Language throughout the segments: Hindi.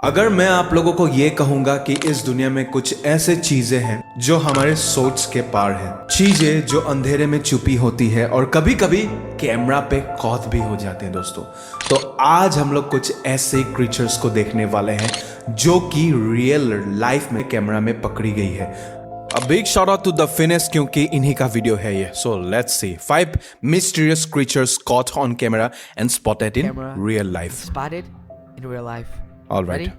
अगर मैं आप लोगों को ये कहूंगा कि इस दुनिया में कुछ ऐसे चीजें हैं जो हमारे सोच के पार हैं, चीजें जो अंधेरे में छुपी होती है और कभी कभी कैमरा पे कैद भी हो जाते हैं दोस्तों, तो आज हम लोग कुछ ऐसे क्रीचर्स को देखने वाले हैं जो कि रियल लाइफ में कैमरा में पकड़ी गई है। A big shout out to the Finest क्योंकि इन्हीं का वीडियो है ये। So let's see 5 mysterious creatures caught on camera and spotted in real life. Spotted in real life. All right. Ready?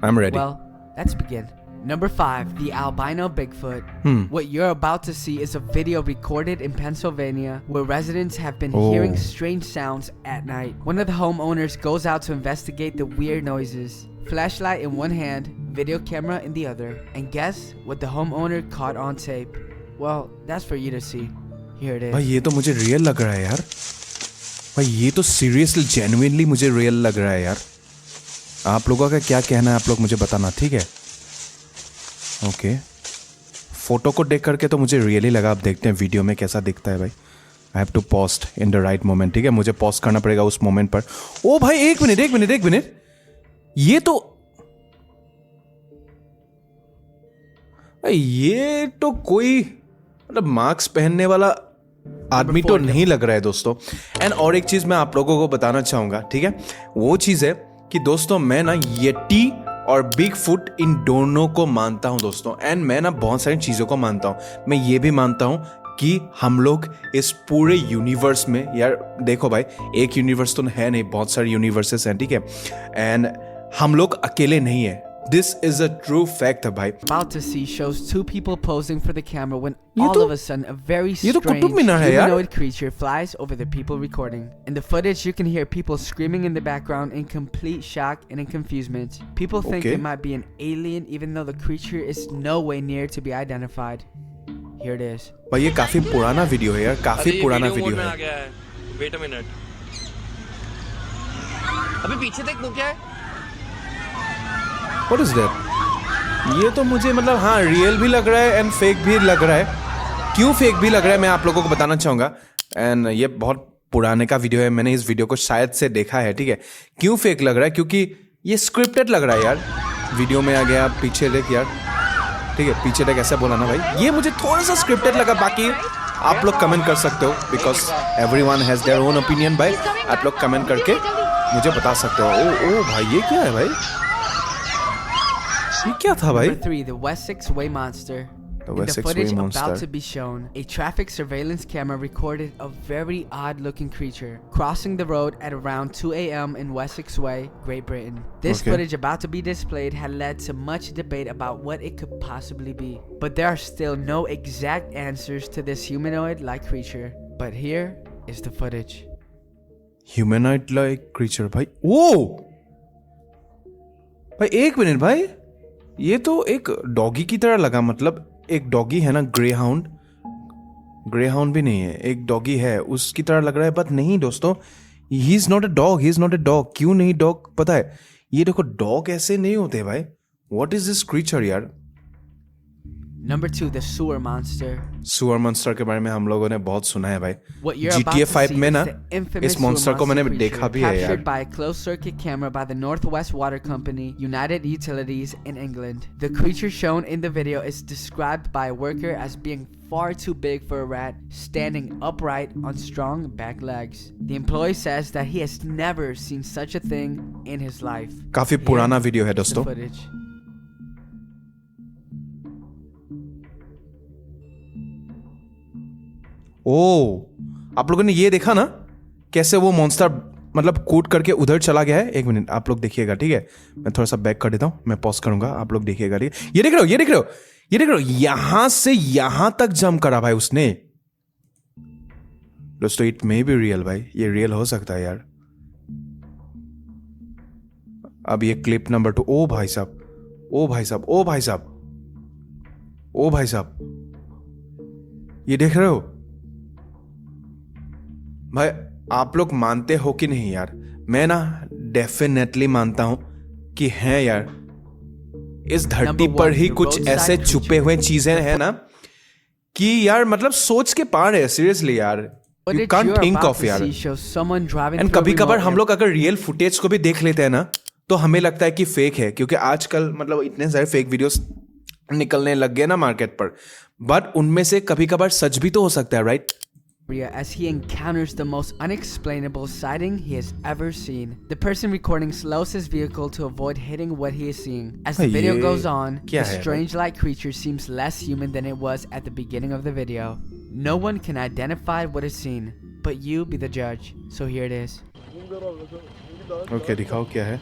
I'm ready. Well, let's begin. Number 5, the albino Bigfoot. What you're about to see is a video recorded in Pennsylvania where residents have been hearing strange sounds at night. One of the homeowners goes out to investigate the weird noises. Flashlight in one hand, video camera in the other. And guess what the homeowner caught on tape? Well, that's for you to see. Here it is. भाई ये तो मुझे रियल लग रहा है यार। भाई ये तो सीरियसली जेन्युइनली मुझे रियल लग रहा है यार। आप लोगों का क्या कहना है आप लोग मुझे बताना, ठीक है? ओके, फोटो को देख करके तो मुझे रियली लगा। आप देखते हैं वीडियो में कैसा दिखता है भाई। I have to post in the right moment, ठीक है? मुझे पोस्ट करना पड़ेगा उस मोमेंट पर। ओ भाई एक मिनट, ये तो कोई मतलब मास्क पहनने वाला आदमी तो नहीं लग रहा है दोस्तों। एंड और एक चीज मैं आप लोगों को बताना चाहूंगा, ठीक है? वो चीज है कि दोस्तों मैं ना येटी और बिग फुट इन दोनों को मानता हूं दोस्तों। एंड मैं ना बहुत सारी चीजों को मानता हूं। मैं ये भी मानता हूं कि हम लोग इस पूरे यूनिवर्स में, यार देखो भाई, एक यूनिवर्स तो है नहीं, बहुत सारे यूनिवर्सेस हैं, ठीक है? एंड हम लोग अकेले नहीं है। This is a true fact भाई। About to see shows 2 people posing for the camera when ये all तो- of a sudden a very ये तो strange कुतुब मीनार है यार। humanoid creature flies over the people recording. In the footage you can hear people screaming in the background in complete shock and in confusement. People think Okay. it might be an alien even though the creature is no way near to be identified. Here it is. भाई ये काफी पुराना वीडियो है यार, काफी पुराना वीडियो आ है। गया है। वेट अ मिनट, अभी पीछे देख तो क्या है? What is that? ये तो मुझे मतलब हाँ रियल भी लग रहा है एंड फेक भी लग रहा है। क्यों फेक भी लग रहा है मैं आप लोगों को बताना चाहूंगा। एंड ये बहुत पुराने का वीडियो है, मैंने इस वीडियो को शायद से देखा है, ठीक है? क्यों फेक लग रहा है? क्योंकि ये स्क्रिप्टेड लग रहा है यार। वीडियो में आ गया पीछे देख यार, ठीक है? पीछे देख ऐसा बोला ना भाई, ये मुझे थोड़ा सा स्क्रिप्टेड लगा। बाकी आप लोग कमेंट कर सकते हो because everyone has their own opinion भाई। आप लोग कमेंट करके मुझे बता सकते हो। ओ भाई ये क्या है भाई? ये क्या था भाई? Number 3, the Wessex Way Monster. The In Wessex the footage Way Monster. about to be shown, a traffic surveillance camera recorded a very odd-looking creature crossing the road at around 2 a.m. in Wessex Way, Great Britain. This Okay. footage about to be displayed had led to much debate about what it could possibly be. But there are still no exact answers to this humanoid-like creature. But here is the footage. Humanoid like creature भाई। ओ भाई एक मिनट भाई, ये तो एक डॉगी की तरह लगा। मतलब एक डॉगी है ना, ग्रे हाउंड भी नहीं है, एक डॉगी है उसकी तरह लग रहा है। बट नहीं दोस्तों, he is not a dog. क्यों नहीं डॉग? पता है, ये देखो डॉग ऐसे नहीं होते भाई। व्हाट इज दिस क्रीचर यार? Number 2, the Sewer Monster. सुअर मॉन्स्टर के बारे में हम लोगों ने बहुत सुना है भाई। What you're about GTA to 5 see में is ना the infamous इस मॉन्स्टर sewer को मैंने monster देखा creature भी है यार। captured by a closed-circuit camera by the Northwest Water Company, United Utilities in England. The creature shown in the video is described by a worker as being far too big for a rat, standing upright on strong back legs. The employee says that he has never seen such a thing in his life. काफी पुराना वीडियो है The दोस्तों। footage. ओ आप लोगों ने ये देखा ना कैसे वो मॉन्स्टर मतलब कूद करके उधर चला गया है? एक मिनट आप लोग देखिएगा, ठीक है? मैं थोड़ा सा बैक कर देता हूं, मैं पॉज करूंगा, आप लोग देखिएगा, ठीक है? ये देख रहे हो यहां से यहां तक जंप करा भाई उसने। दोस्तों इट मे बी रियल भाई, ये रियल हो सकता है यार। अब ये क्लिप नंबर 2। ओ भाई साहब, ये देख रहे हो भाई? आप लोग मानते हो कि नहीं यार? मैं ना डेफिनेटली मानता हूं कि है यार, इस धरती पर ही कुछ ऐसे छुपे हुए चीजें हैं ना कि यार मतलब सोच के पार है। सीरियसली यार, What you did can't you're think about of to यार। see shows someone driving and through a कभी कभार remote हम लोग अगर रियल फुटेज को भी देख लेते हैं ना, तो हमें लगता है कि फेक है, क्योंकि आजकल मतलब इतने सारे फेक वीडियोस निकलने लग गए ना मार्केट पर, बट उनमें से कभी कभार सच भी तो हो सकता है, right? As he encounters the most unexplainable sighting he has ever seen. The person recording slows his vehicle to avoid hitting what he is seeing. As the video goes on, the strange light creature seems less human than it was at the beginning of the video. No one can identify what is seen, but you be the judge. So here it is. Okay, दिखाओ क्या है।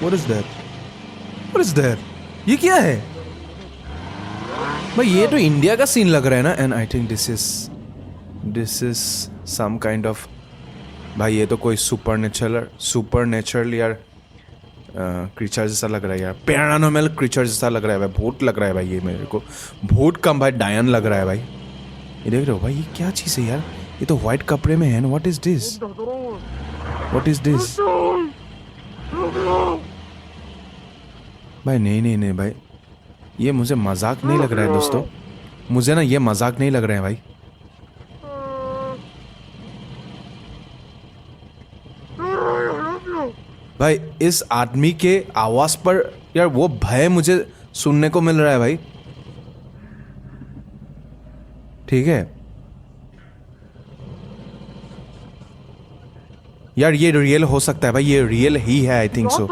What is that? What is that? ये क्या है भाई? ये तो इंडिया का सीन लग रहा है ना। And I think this is some kind of, भाई ये तो कोई सुपरनेचुरल यार क्रीचर जैसा लग रहा है यार, पैरानॉर्मल क्रीचर जैसा लग रहा है भाई। भूत लग रहा है भाई ये मेरे को, भूत कम भाई डायन लग रहा है भाई। ये देख रहे हो भाई, ये क्या चीज़ है यार? ये तो व्हाइट कपड़े में है। What is this? What is this भाई? नहीं भाई, ये मुझे मजाक नहीं लग रहा है दोस्तों, मुझे ना ये मजाक नहीं लग रहा है भाई। भाई इस आदमी के आवाज पर यार वो भय मुझे सुनने को मिल रहा है भाई। ठीक है यार, ये रियल हो सकता है भाई, ये रियल ही है, आई थिंक सो।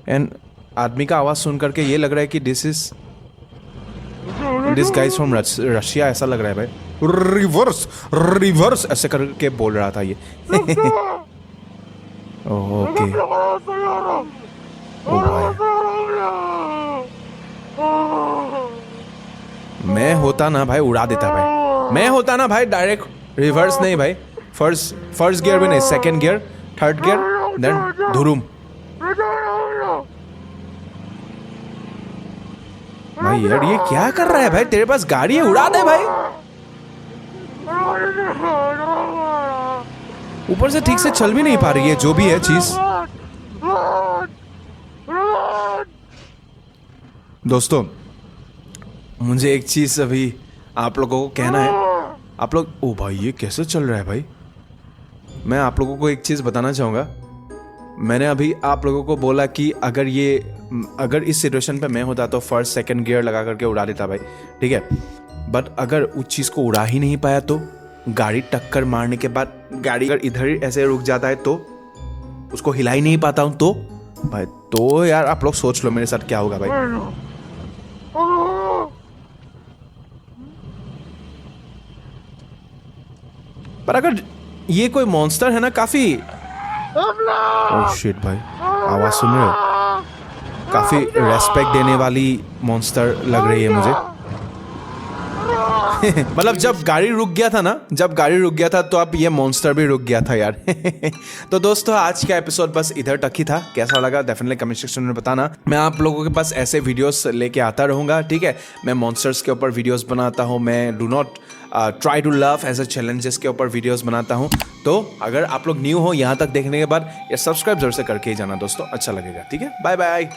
एंड आदमी का आवाज सुन करके ये लग रहा है कि दिस गाइज फ्रॉम रशिया, ऐसा लग रहा है भाई। रिवर्स ऐसे करके बोल रहा था ये। ओके ओ भाई, मैं होता ना भाई उड़ा देता भाई, मैं होता ना भाई डायरेक्ट रिवर्स नहीं भाई, फर्स्ट गियर भी नहीं, second gear, third gear, then धुरुम। भाई यार ये क्या कर रहा है भाई? तेरे पास गाड़ी है, उड़ा दे भाई। ऊपर से ठीक से चल भी नहीं पा रही है जो भी है चीज। दोस्तों मुझे एक चीज अभी आप लोगों को कहना है। आप लोग, ओ भाई ये कैसे चल रहा है भाई? मैं आप लोगों को एक चीज बताना चाहूंगा। मैंने अभी आप लोगों को बोला कि अगर इस सिचुएशन पे मैं होता तो फर्स्ट सेकंड गियर लगा करके उड़ा देता भाई, ठीक है। बट अगर उस चीज को उड़ा ही नहीं पाया तो गाड़ी टक्कर मारने के बाद गाड़ी अगर इधर ऐसे रुक जाता है तो उसको हिला ही नहीं पाता हूं तो भाई, तो यार आप लोग सोच लो मेरे साथ क्या होगा भाई। पर अगर ये कोई मॉन्स्टर है ना, काफी ओह शिट भाई, आवाज सुन रहे हो? काफी रेस्पेक्ट देने वाली मॉन्स्टर लग रही है मुझे। मतलब जब गाड़ी रुक गया था तो अब ये मॉन्स्टर भी रुक गया था यार। तो दोस्तों आज का एपिसोड बस इधर तक ही था। कैसा लगा डेफिनेटली कमेंट सेक्शन में बताना। मैं आप लोगों के पास ऐसे वीडियोस लेके आता रहूंगा, ठीक है। मैं मॉन्स्टर्स के ऊपर वीडियोस बनाता हूँ, मैं do not try to love ऐसे चैलेंजेस के ऊपर वीडियोस बनाता हूँ। तो अगर आप लोग न्यू हो यहाँ तक देखने के बाद, या सब्सक्राइब जरूर से करके ही जाना दोस्तों, अच्छा लगेगा, ठीक है। Bye bye.